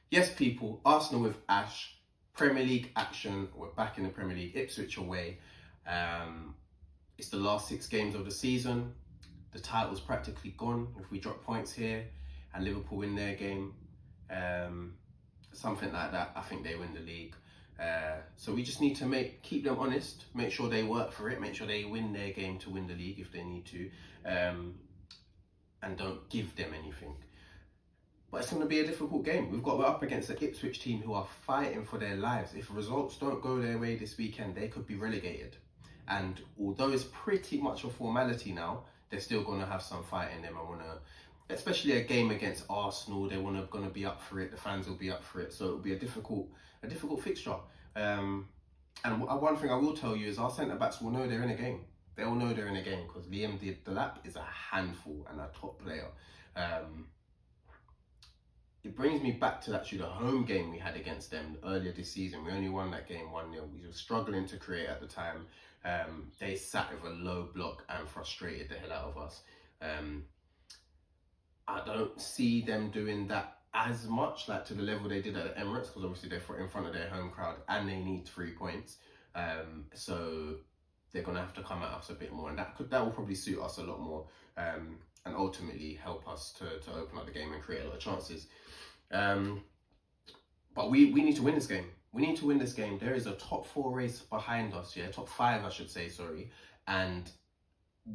Yes, people, Arsenal with Ash, Premier League action. We're back in the Premier League, Ipswich away. Um, it's the last 6 games of the season. The title's practically gone. If we drop points here and Liverpool win their game, um, something like that, I think they win the league. So we just need to keep them honest, make sure they work for it, make sure they win their game to win the league if they need to, and don't give them anything. But it's going to be a difficult game. We're up against the Ipswich team who are fighting for their lives. If results don't go their way this weekend, they could be relegated. And although it's pretty much a formality now, they're still going to have some fight in them. Especially a game against Arsenal, going to be up for it. The fans will be up for it. So it'll be a difficult fixture. And one thing I will tell you is our centre backs will know they're in a game. They'll know they're in a game because Liam Delap is a handful and a top player. It brings me back to actually the home game we had against them earlier this season. We only won that game 1-0. We were struggling to create at the time. They sat with a low block and frustrated the hell out of us. I don't see them doing that as much, like to the level they did at the Emirates, because obviously they're in front of their home crowd and they need 3 points. So they're going to have to come at us a bit more, and that will probably suit us a lot more, and ultimately help us to open up the game and create a lot of chances. But we need to win this game. We need to win this game. There is a top 4 race behind us, top 5 I should say, sorry, and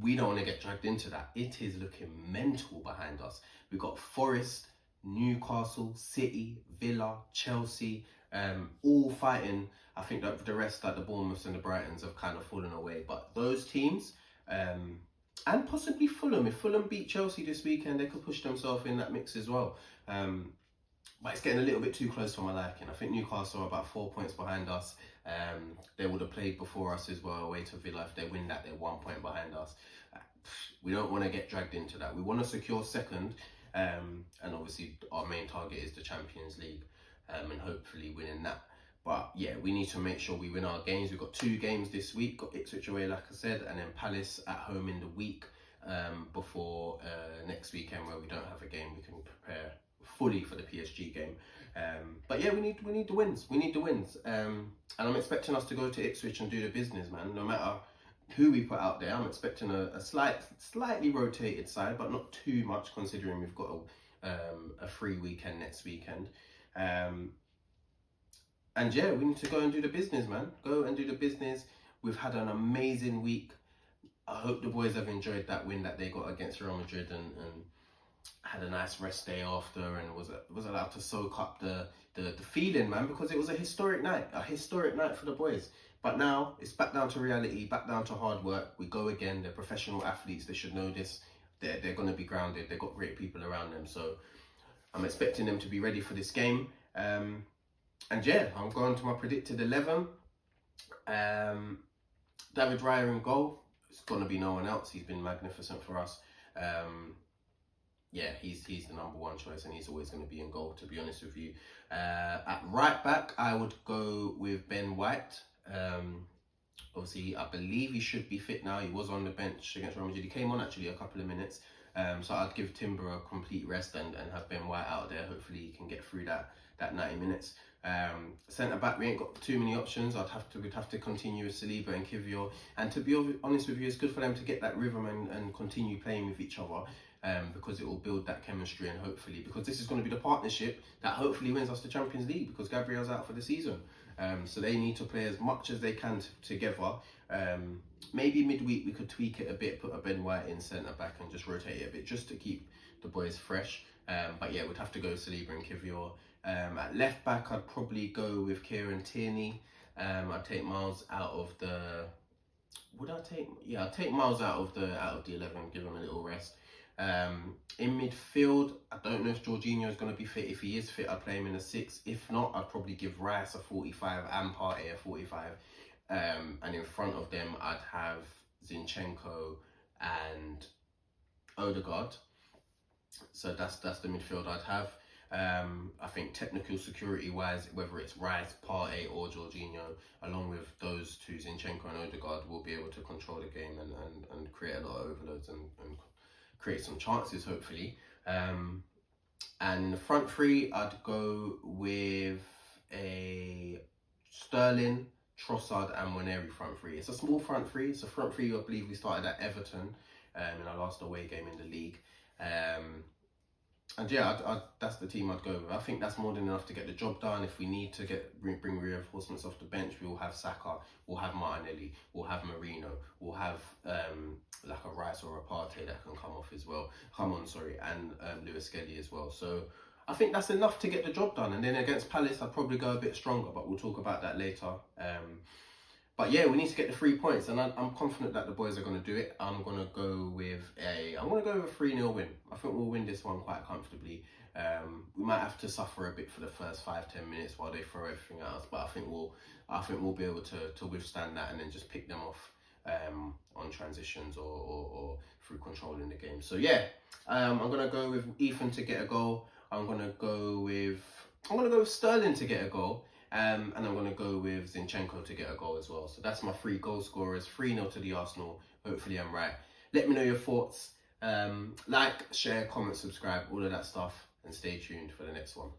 we don't want to get dragged into that. It is looking mental behind us. We've got Forest, Newcastle, City, Villa, Chelsea, all fighting. I think that the rest, like the Bournemouths and the Brightons, have kind of fallen away. But those teams, and possibly Fulham, if Fulham beat Chelsea this weekend, they could push themselves in that mix as well. But it's getting a little bit too close for my liking. I think Newcastle are about 4 points behind us. They would have played before us as well, away to Villa. If they win that, they're 1 point behind us. We don't want to get dragged into that. We want to secure second, and obviously our main target is the Champions League, and hopefully winning that. But yeah, we need to make sure we win our games. We've got 2 games this week. Got Ipswich away, like I said, and then Palace at home in the week, before next weekend where we don't have a game. We can prepare fully for the PSG game. But yeah, we need the wins. We need the wins. And I'm expecting us to go to Ipswich and do the business, man. No matter who we put out there, I'm expecting a slightly rotated side, but not too much considering we've got a free weekend next weekend. And yeah, we need to go and do the business, man. Go and do the business. We've had an amazing week. I hope the boys have enjoyed that win that they got against Real Madrid and had a nice rest day after, and was allowed to soak up the feeling, man, because it was a historic night for the boys. But now it's back down to reality, back down to hard work. We go again. They're professional athletes. They should know this. They're going to be grounded. They've got great people around them. So I'm expecting them to be ready for this game. And yeah, I'm going to my predicted 11. David Raya in goal. It's going to be no one else. He's been magnificent for us. Yeah, he's the number 1 choice, and he's always going to be in goal, to be honest with you. At right back, I would go with Ben White. Obviously, I believe he should be fit now. He was on the bench against Real Madrid. He came on actually a couple of minutes. So I'd give Timber a complete rest and have Ben White out there. Hopefully he can get through that 90 minutes. Centre back, we ain't got too many options. We'd have to continue with Saliba and Kivior. And to be honest with you, it's good for them to get that rhythm and continue playing with each other. Because it will build that chemistry, and hopefully, because this is going to be the partnership that hopefully wins us the Champions League, because Gabriel's out for the season. So they need to play as much as they can together. Maybe midweek we could tweak it a bit, put a Ben White in centre back and just rotate it a bit just to keep the boys fresh. But yeah, we'd have to go Saliba and Kivior. At left back, I'd probably go with Kieran Tierney. I'd take Miles out of the. I'd take Miles out of the 11, give him a little rest. In midfield, I don't know if Jorginho is going to be fit. If he is fit, I'd play him in a 6. If not, I'd probably give Rice a 45 and Partey a 45. And in front of them, I'd have Zinchenko and Odegaard. So that's the midfield I'd have. I think technical security wise, whether it's Rice, Partey or Jorginho, along with those two, Zinchenko and Odegaard, will be able to control the game and create a lot of overloads and create some chances, hopefully. And in the front three, I'd go with a Sterling, Trossard and Waneri front three. It's a small front three. It's a front three I believe we started at Everton in our last away game in the league. And yeah, that's the team I'd go with. I think that's more than enough to get the job done. If we need to bring reinforcements off the bench, we'll have Saka, we'll have Martinelli, we'll have Marino, we'll have like a Rice or a Partey that can come on, and Lewis Skelly as well. So I think that's enough to get the job done. And then against Palace, I'd probably go a bit stronger, but we'll talk about that later. But yeah, we need to get the 3 points, and I'm confident that the boys are going to do it. I'm going to go with a 3-0 win. I think we'll win this one quite comfortably. We might have to suffer a bit for the first 5-10 minutes while they throw everything at us, but I think we'll be able to withstand that and then just pick them off on transitions or through controlling the game. So yeah, I'm going to go with Ethan to get a goal. I'm going to go with Sterling to get a goal. And I'm going to go with Zinchenko to get a goal as well. So that's my 3 goal scorers, 3-0 to the Arsenal. Hopefully I'm right. Let me know your thoughts. Like, share, comment, subscribe, all of that stuff. And stay tuned for the next one.